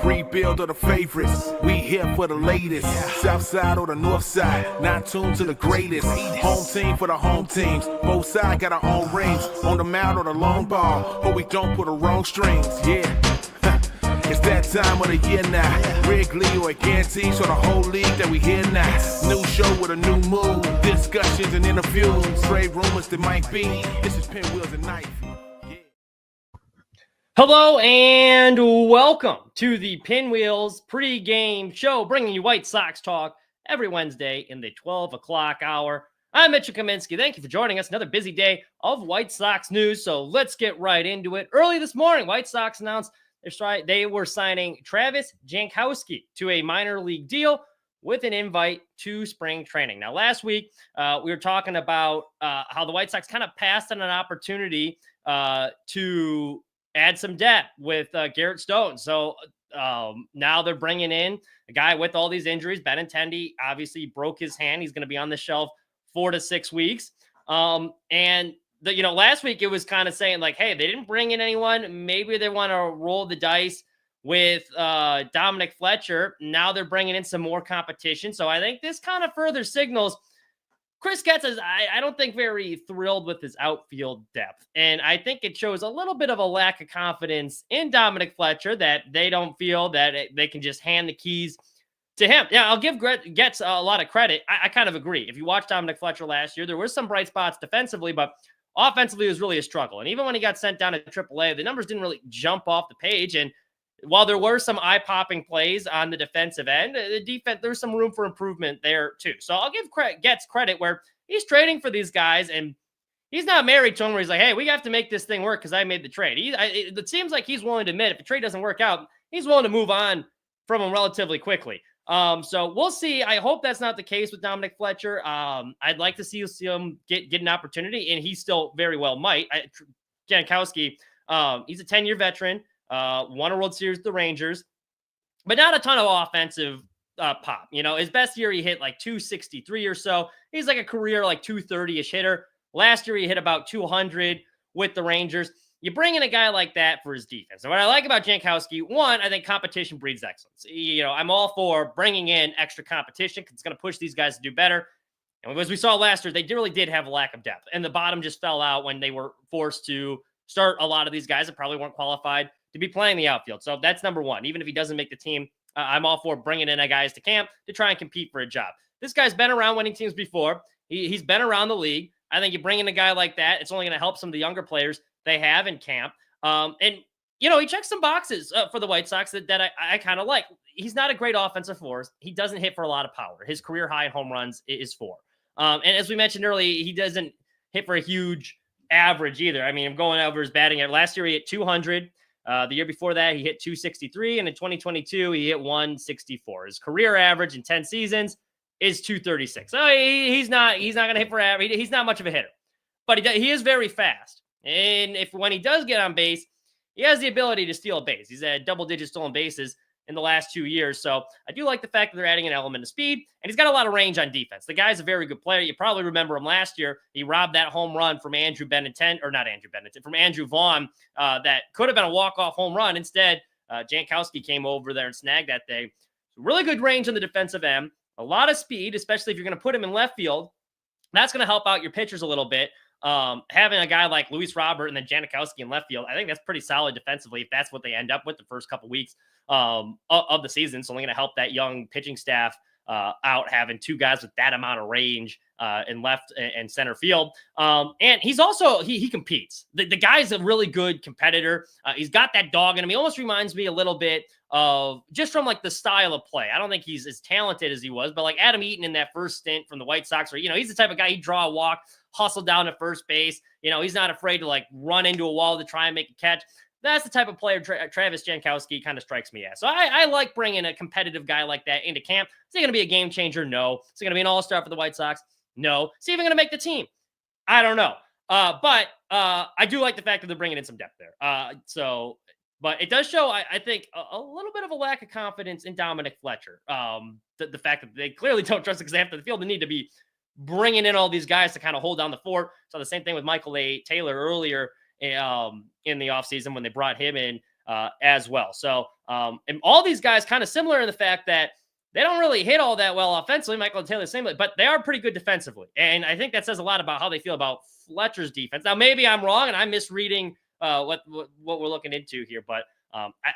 rebuild or the favorites. We here for the latest. South side or the north side, not tuned to the greatest. Home team for the home teams. Both sides got our own rings. On the mound or the long ball, but we don't put the wrong strings. Yeah. It's that time of the year now. Wrigley or Ganty, so the whole league that we hear now. New show with a new mood. Discussions and interviews. Straight rumors that might be. This is Pinwheels and Knife. Hello and welcome to the Pinwheels pregame show, bringing you White Sox talk every Wednesday in the 12 o'clock hour. I'm Mitchell Kaminski. Thank you for joining us. Another busy day of White Sox news, so let's get right into it. Early this morning, White Sox announced they were signing Travis Jankowski to a minor league deal with an invite to spring training. Now, last week, we were talking about how the White Sox kind of passed on an opportunity to add some depth with Garrett Stone. So now they're bringing in a guy with all these injuries. Benintendi obviously broke his hand. He's going to be on the shelf 4 to 6 weeks. Last week it was kind of saying like, hey, they didn't bring in anyone. Maybe they want to roll the dice with Dominic Fletcher. Now they're bringing in some more competition. So I think this kind of further signals Chris Getz is, I don't think, very thrilled with his outfield depth. And I think it shows a little bit of a lack of confidence in Dominic Fletcher that they don't feel that they can just hand the keys to him. Yeah, I'll give Getz a lot of credit. I kind of agree. If you watch Dominic Fletcher last year, there were some bright spots defensively, but offensively it was really a struggle. And even when he got sent down to AAA, the numbers didn't really jump off the page. And while there were some eye-popping plays on the defensive end, the defense, there's some room for improvement there too. So I'll give Getz credit where he's trading for these guys, and he's not married to them where he's like, hey, we have to make this thing work because I made the trade. It seems like he's willing to admit if the trade doesn't work out, he's willing to move on from him relatively quickly. So we'll see. I hope that's not the case with Dominic Fletcher. I'd like to see him get an opportunity, and he still very well might. Jankowski, he's a 10-year veteran, won a World Series with the Rangers, but not a ton of offensive pop. You know, his best year he hit like 263 or so. He's like a career like 230-ish hitter. Last year he hit about 200 with the Rangers. You bring in a guy like that for his defense. And what I like about Jankowski, one, I think competition breeds excellence. You know, I'm all for bringing in extra competition because it's going to push these guys to do better. And as we saw last year, they really did have a lack of depth. And the bottom just fell out when they were forced to start a lot of these guys that probably weren't qualified to be playing the outfield. So that's number one. Even if he doesn't make the team, I'm all for bringing in guys to camp to try and compete for a job. This guy's been around winning teams before. He's been around the league. I think you bring in a guy like that, it's only going to help some of the younger players they have in camp. And, you know, he checks some boxes for the White Sox that I kind of like. He's not a great offensive force. He doesn't hit for a lot of power. His career high in home runs is 4. And as we mentioned earlier, he doesn't hit for a huge average either. I mean, I'm going over his batting. Last year, he hit 200. The year before that, he hit 263. And in 2022, he hit 164. His career average in 10 seasons is 236. So he's not going to hit for average. He's not much of a hitter, but he is very fast. And when he does get on base, he has the ability to steal a base. He's had double-digit stolen bases in the last 2 years. So I do like the fact that they're adding an element of speed, and he's got a lot of range on defense. The guy's a very good player. You probably remember him last year. He robbed that home run from Andrew Vaughn that could have been a walk-off home run. Instead, Jankowski came over there and snagged that day. So really good range on the defensive end, a lot of speed, especially if you're going to put him in left field. That's going to help out your pitchers a little bit. Having a guy like Luis Robert and then Jankowski in left field, I think that's pretty solid defensively if that's what they end up with the first couple weeks of the season. It's only going to help that young pitching staff out, having 2 guys with that amount of range in left and center field. And he's also, he competes. The guy's a really good competitor. He's got that dog in him. He almost reminds me a little bit of just from like the style of play. I don't think he's as talented as he was, but like Adam Eaton in that first stint from the White Sox, where, you know, he's the type of guy, he'd draw a walk, hustle down to first base. You know, he's not afraid to like run into a wall to try and make a catch. That's the type of player Travis Jankowski kind of strikes me as. So I like bringing a competitive guy like that into camp. Is he going to be a game changer? No. Is he going to be an all-star for the White Sox? No. Is he even going to make the team? I don't know. But I do like the fact that they're bringing in some depth there. But it does show, I think, a little bit of a lack of confidence in Dominic Fletcher. The fact that they clearly don't trust him because after the field, they need to be bringing in all these guys to kind of hold down the fort. So the same thing with Michael A. Taylor earlier in the offseason when they brought him in. as well. So and all these guys kind of similar in the fact that they don't really hit all that well offensively. Michael Taylor, same, but they are pretty good defensively. And I think that says a lot about how they feel about Fletcher's defense. Now, maybe I'm wrong and I'm misreading what we're looking into here, but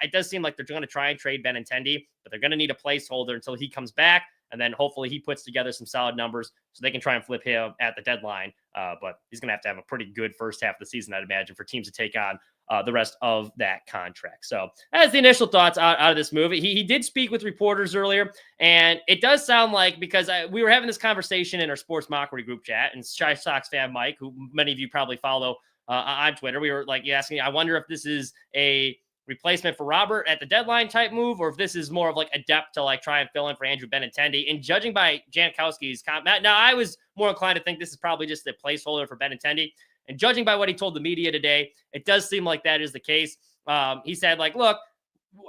it does seem like they're going to try and trade Benintendi, but they're going to need a placeholder until he comes back. And then hopefully he puts together some solid numbers so they can try and flip him at the deadline. But he's going to have a pretty good first half of the season, I'd imagine, for teams to take on the rest of that contract. So that's the initial thoughts out of this move. He did speak with reporters earlier, and it does sound like, because we were having this conversation in our sports mockery group chat, and White Sox fan Mike, who many of you probably follow on Twitter, we were like asking me, I wonder if this is a replacement for Robert at the deadline type move, or if this is more of like a depth to like try and fill in for Andrew Benintendi. And judging by Jankowski's comment, now I was more inclined to think this is probably just a placeholder for Benintendi. And judging by what he told the media today, it does seem like that is the case. He said, like, look,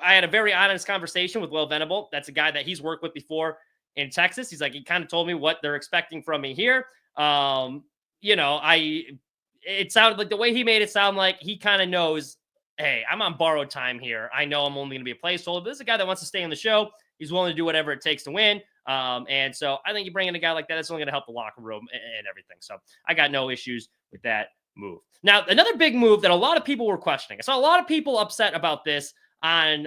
I had a very honest conversation with Will Venable. That's a guy that he's worked with before in Texas. He's like, he kind of told me what they're expecting from me here. It sounded like the way he made it sound like he kind of knows, hey, I'm on borrowed time here. I know I'm only going to be a placeholder, but this is a guy that wants to stay on the show. He's willing to do whatever it takes to win. And so I think you bring in a guy like that, that's only going to help the locker room and everything. So I got no issues with that move. Now, another big move that a lot of people were questioning. I saw a lot of people upset about this on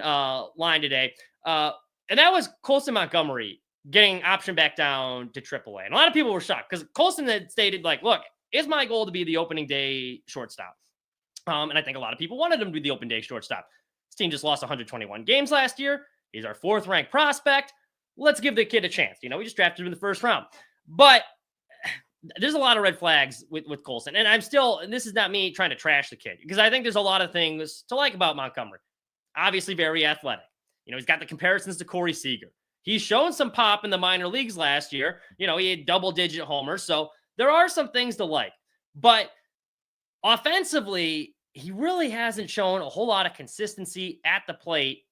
line today. And that was Colson Montgomery getting optioned back down to AAA. And a lot of people were shocked because Colson had stated, like, look, it's my goal to be the opening day shortstop. And I think a lot of people wanted him to be the open day shortstop. This team just lost 121 games last year. He's our 4th ranked prospect. Let's give the kid a chance. We just drafted him in the first round. But there's a lot of red flags with Colson. And this is not me trying to trash the kid, because I think there's a lot of things to like about Montgomery. Obviously very athletic. He's got the comparisons to Corey Seager. He's shown some pop in the minor leagues last year. He had double-digit homers. So there are some things to like. But offensively, he really hasn't shown a whole lot of consistency at the plate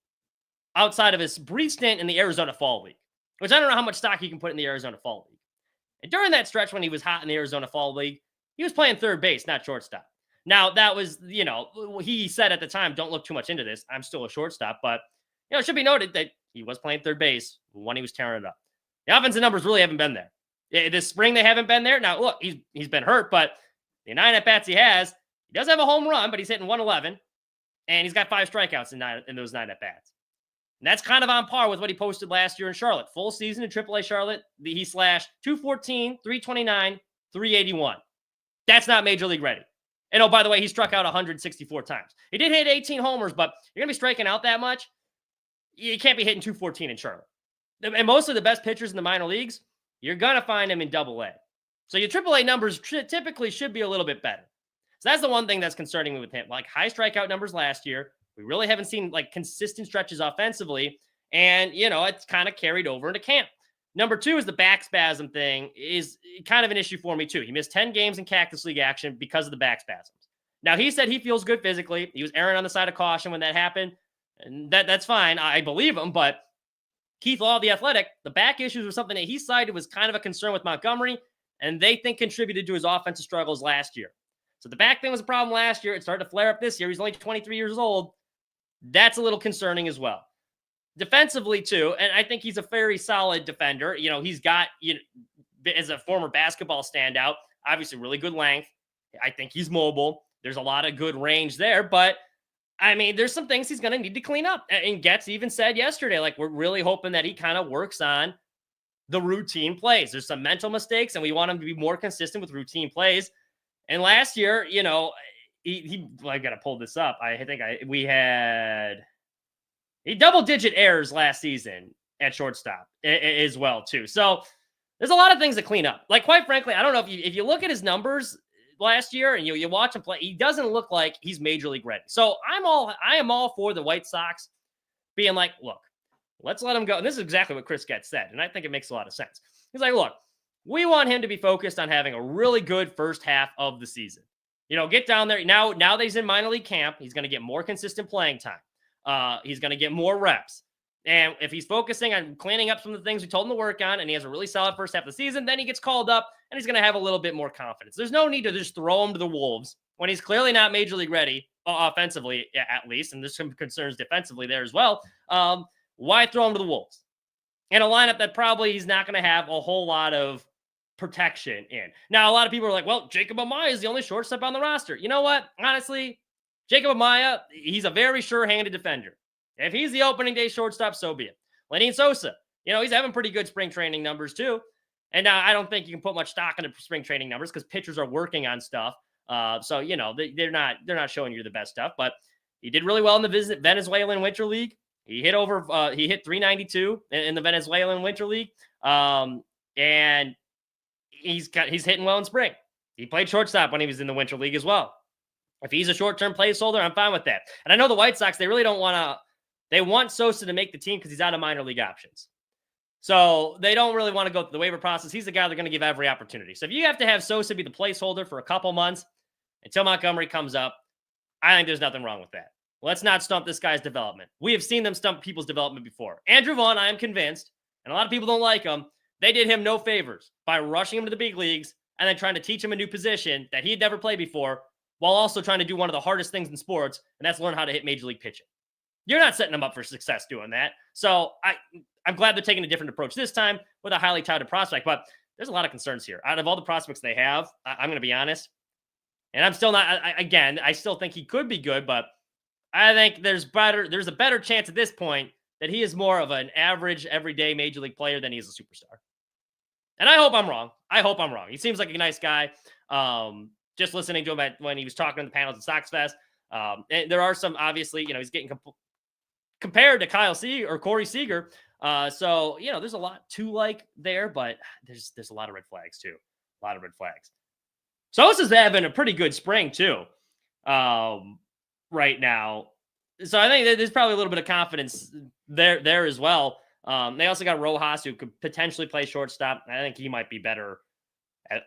outside of his brief stint in the Arizona Fall League, which I don't know how much stock you can put in the Arizona Fall League. And during that stretch when he was hot in the Arizona Fall League, he was playing third base, not shortstop. Now, that was, he said at the time, don't look too much into this. I'm still a shortstop, but, it should be noted that he was playing third base when he was tearing it up. The offensive numbers really haven't been there. This spring, they haven't been there. Now, look, he's been hurt, but the 9 at-bats he has, he does have a home run, but he's hitting 111, and he's got 5 strikeouts in those 9 at-bats. And that's kind of on par with what he posted last year in Charlotte. Full season in AAA Charlotte, he slashed 214, 329, 381. That's not Major League ready. And, oh, by the way, he struck out 164 times. He did hit 18 homers, but you're going to be striking out that much? You can't be hitting 214 in Charlotte. And most of the best pitchers in the minor leagues, you're going to find them in AA. So your AAA numbers typically should be a little bit better. So that's the one thing that's concerning me with him. Like, high strikeout numbers last year. We really haven't seen like consistent stretches offensively. And, it's kind of carried over into camp. Number 2 is the back spasm thing is kind of an issue for me too. He missed 10 games in Cactus League action because of the back spasms. Now, he said he feels good physically. He was erring on the side of caution when that happened. And that's fine. I believe him. But Keith Law, the Athletic, the back issues were something that he cited was kind of a concern with Montgomery, and they think contributed to his offensive struggles last year. So the back thing was a problem last year. It started to flare up this year. He's only 23 years old. That's a little concerning as well. Defensively, too, and I think he's a very solid defender. He's got, as a former basketball standout, obviously really good length. I think he's mobile. There's a lot of good range there, but there's some things he's going to need to clean up. And Getz even said yesterday, like, we're really hoping that he kind of works on the routine plays. There's some mental mistakes, and we want him to be more consistent with routine plays. And last year, I got to pull this up. We had double-digit errors last season at shortstop as well, too. So there's a lot of things to clean up. Like, quite frankly, I don't know if you look at his numbers last year and you watch him play, he doesn't look like he's Major League ready. So I am all for the White Sox being like, look, let's let him go. And this is exactly what Chris Getz said, and I think it makes a lot of sense. He's like, look, we want him to be focused on having a really good first half of the season. Get down there. Now that he's in minor league camp, he's going to get more consistent playing time. He's going to get more reps. And if he's focusing on cleaning up some of the things we told him to work on, and he has a really solid first half of the season, then he gets called up and he's going to have a little bit more confidence. There's no need to just throw him to the wolves when he's clearly not major league ready, offensively at least, and there's some concerns defensively there as well. Why throw him to the Wolves in a lineup that probably he's not going to have a whole lot of protection in? Now, a lot of people are like, well, Jacob Amaya is the only shortstop on the roster. You know what? Honestly, Jacob Amaya, he's a very sure-handed defender. If he's the opening day shortstop, so be it. Lenyn Sosa, he's having pretty good spring training numbers too. And now I don't think you can put much stock into spring training numbers because pitchers are working on stuff. So they're not showing you the best stuff. But he did really well in the Venezuelan Winter League. He hit 392 in the Venezuelan Winter League, and he's hitting well in spring. He played shortstop when he was in the Winter League as well. If he's a short-term placeholder, I'm fine with that. And I know the White Sox, they really don't want to. They want Sosa to make the team because he's out of minor league options. So they don't really want to go through the waiver process. He's the guy they're going to give every opportunity. So if you have to have Sosa be the placeholder for a couple months until Montgomery comes up, I think there's nothing wrong with that. Let's not stump this guy's development. We have seen them stump people's development before. Andrew Vaughn, I am convinced, and a lot of people don't like him, they did him no favors by rushing him to the big leagues and then trying to teach him a new position that he had never played before while also trying to do one of the hardest things in sports, and that's learn how to hit major league pitching. You're not setting them up for success doing that. So I'm glad they're taking a different approach this time with a highly touted prospect, but there's a lot of concerns here. Out of all the prospects they have, I'm going to be honest, and I'm still not, I still think he could be good, but I think there's a better chance at this point that he is more of an average, everyday major league player than he is a superstar. And I hope I'm wrong. He seems like a nice guy. Just listening to him when he was talking to the panels at Sox Fest, and there are some, obviously, he's getting compared to Kyle Seager or Corey Seager. So, there's a lot to like there, but there's a lot of red flags too. A lot of red flags. Sosa's having a pretty good spring too, right now. So I think there's probably a little bit of confidence there as well. They also got Rojas, who could potentially play shortstop. I think he might be better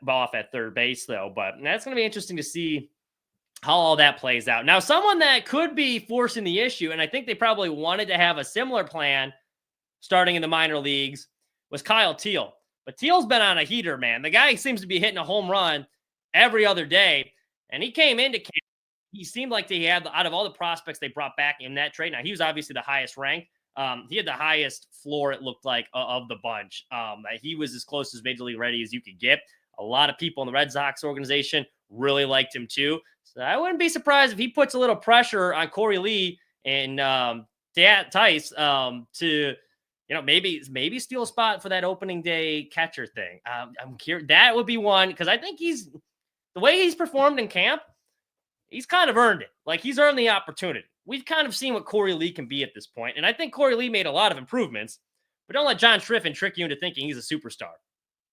off at third base though, but that's going to be interesting to see how all that plays out. Now, someone that could be forcing the issue, and I think they probably wanted to have a similar plan starting in the minor leagues, was Kyle Teal. But Teal's been on a heater, man. The guy seems to be hitting a home run every other day, and he came into camp. He seemed like he had, out of all the prospects they brought back in that trade, now he was obviously the highest ranked. He had the highest floor, it looked like, of the bunch. He was as close as major league ready as you could get. A lot of people in the Red Sox organization really liked him too. So I wouldn't be surprised if he puts a little pressure on Corey Lee and Tice to, maybe steal a spot for that opening day catcher thing. I'm curious. That would be one, because I think the way he's performed in camp, he's kind of earned it. Like, he's earned the opportunity. We've kind of seen what Corey Lee can be at this point, and I think Corey Lee made a lot of improvements, but don't let John Schriffen trick you into thinking he's a superstar.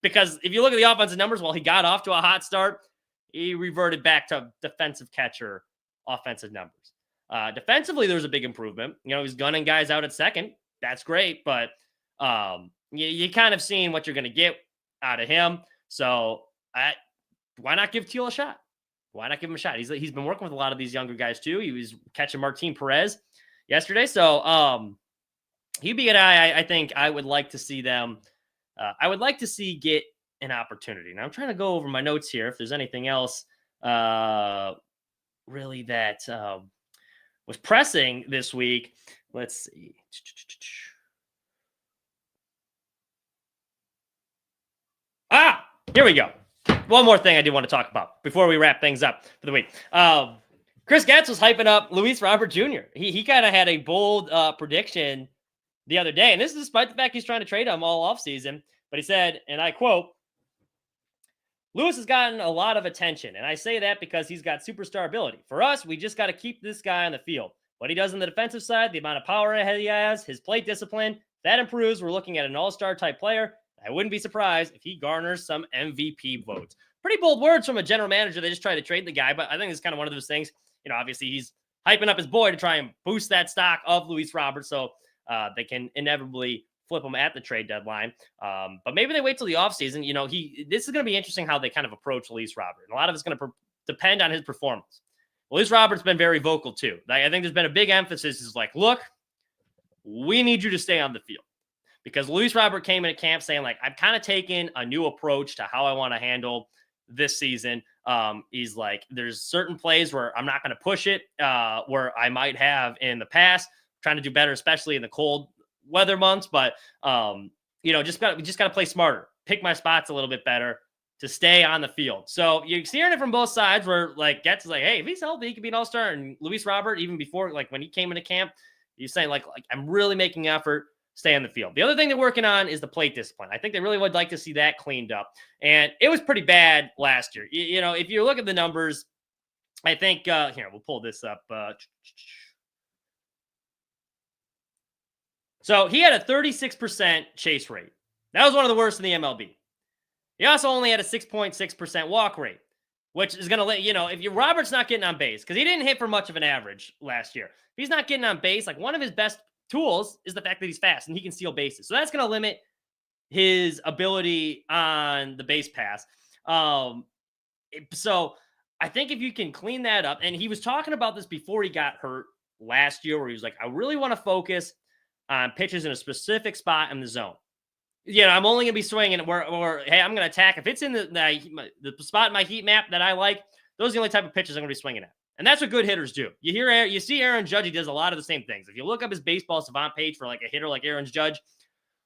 Because if you look at the offensive numbers, while he got off to a hot start, he reverted back to defensive catcher offensive numbers. Defensively, there was a big improvement. He's gunning guys out at second. That's great, but you kind of seen what you're going to get out of him. So why not give Teal a shot? Why not give him a shot? He's been working with a lot of these younger guys too. He was catching Martin Perez yesterday. So he'd be a guy I think I would like to see them. I would like to see get an opportunity. Now I'm trying to go over my notes here if there's anything else really that was pressing this week. Let's see. Here we go. One more thing I do want to talk about before we wrap things up for the week. Chris Getz was hyping up Luis Robert Jr. He kind of had a bold prediction the other day, and this is despite the fact he's trying to trade him all offseason. But he said, and I quote, "Luis has gotten a lot of attention, and I say that because he's got superstar ability. For us, we just got to keep this guy on the field. What he does on the defensive side, the amount of power he has, his plate discipline, that improves. We're looking at an all-star type player. I wouldn't be surprised if he garners some MVP votes." Pretty bold words from a general manager. They just tried to trade the guy, but I think it's kind of one of those things. Obviously he's hyping up his boy to try and boost that stock of Luis Robert so they can inevitably flip him at the trade deadline. But maybe they wait till the offseason. This is going to be interesting how they kind of approach Luis Robert. And a lot of it's going to depend on his performance. Luis Robert's been very vocal too. I think there's been a big emphasis is like, look, we need you to stay on the field. Because Luis Robert came in at camp saying, like, I've kind of taken a new approach to how I want to handle this season. He's like, there's certain plays where I'm not going to push it, where I might have in the past, trying to do better, especially in the cold weather months. But just got to play smarter, pick my spots a little bit better to stay on the field. So you're hearing it from both sides where like Getz is like, hey, if he's healthy, he could be an all-star. And Luis Robert, even before, like when he came into camp, he's saying like I'm really making an effort, stay on the field. The other thing they're working on is the plate discipline. I think they really would like to see that cleaned up. And it was pretty bad last year. If you look at the numbers, I think, here, we'll pull this up. So he had a 36% chase rate. That was one of the worst in the MLB. He also only had a 6.6% walk rate, which is going to let if Robert's not getting on base, because he didn't hit for much of an average last year. If he's not getting on base, like one of his best tools is the fact that he's fast and he can steal bases. So that's going to limit his ability on the base pass. So I think if you can clean that up, and he was talking about this before he got hurt last year, where he was like, I really want to focus on pitches in a specific spot in the zone. I'm only going to be swinging where hey, I'm going to attack. If it's in the spot in my heat map that I like, those are the only type of pitches I'm going to be swinging at. And that's what good hitters do. You see Aaron Judge, he does a lot of the same things. If you look up his baseball savant page for like a hitter like Aaron Judge,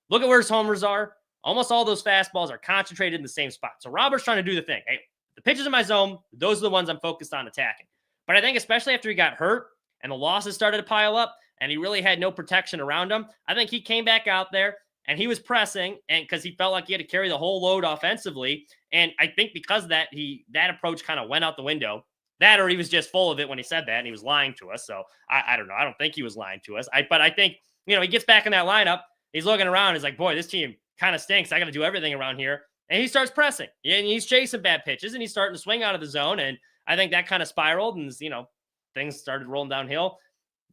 look at where his homers are. Almost all those fastballs are concentrated in the same spot. So Robert's trying to do the thing. Hey, the pitches in my zone, those are the ones I'm focused on attacking. But I think especially after he got hurt and the losses started to pile up and he really had no protection around him, I think he came back out there and he was pressing, and because he felt like he had to carry the whole load offensively. And I think because of that, that approach kind of went out the window. That, or he was just full of it when he said that, and he was lying to us. So I don't know. I don't think he was lying to us. But I think, he gets back in that lineup. He's looking around. He's like, boy, this team kind of stinks. I got to do everything around here. And he starts pressing. And he's chasing bad pitches, and he's starting to swing out of the zone. And I think that kind of spiraled, and, things started rolling downhill.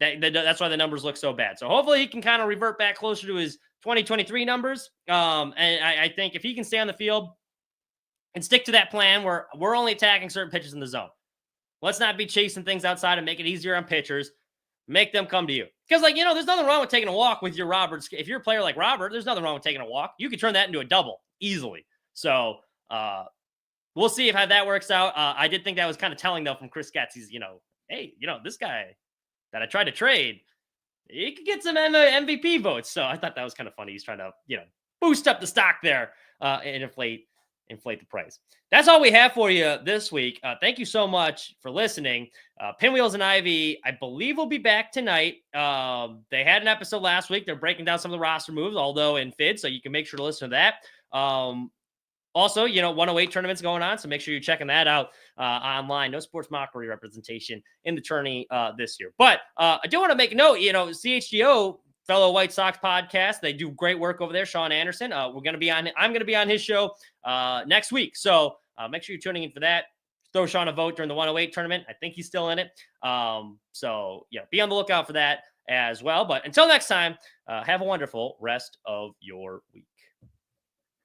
That's why the numbers look so bad. So hopefully he can kind of revert back closer to his 2023 numbers. And I think if he can stay on the field and stick to that plan where we're only attacking certain pitches in the zone. Let's not be chasing things outside and make it easier on pitchers. Make them come to you. Because, there's nothing wrong with taking a walk with your Roberts. If you're a player like Robert, there's nothing wrong with taking a walk. You could turn that into a double easily. So we'll see how that works out. I did think that was kind of telling, though, from Chris Getz. He's, hey, this guy that I tried to trade, he could get some MVP votes. So I thought that was kind of funny. He's trying to, boost up the stock there and inflate the price. That's all we have for you this week. Thank you so much for listening. Pinwheels and Ivy, I believe, will be back tonight. They had an episode last week. They're breaking down some of the roster moves, although in FID, so you can make sure to listen to that. Also, 108 tournaments going on, so make sure you're checking that out online. No sports mockery representation in the tourney this year. But I do want to make a note, CHGO, fellow White Sox podcast, they do great work over there. Sean Anderson, I'm going to be on his show next week. So make sure you're tuning in for that. Throw Sean a vote during the 108 tournament. I think he's still in it. So be on the lookout for that as well. But until next time, have a wonderful rest of your week.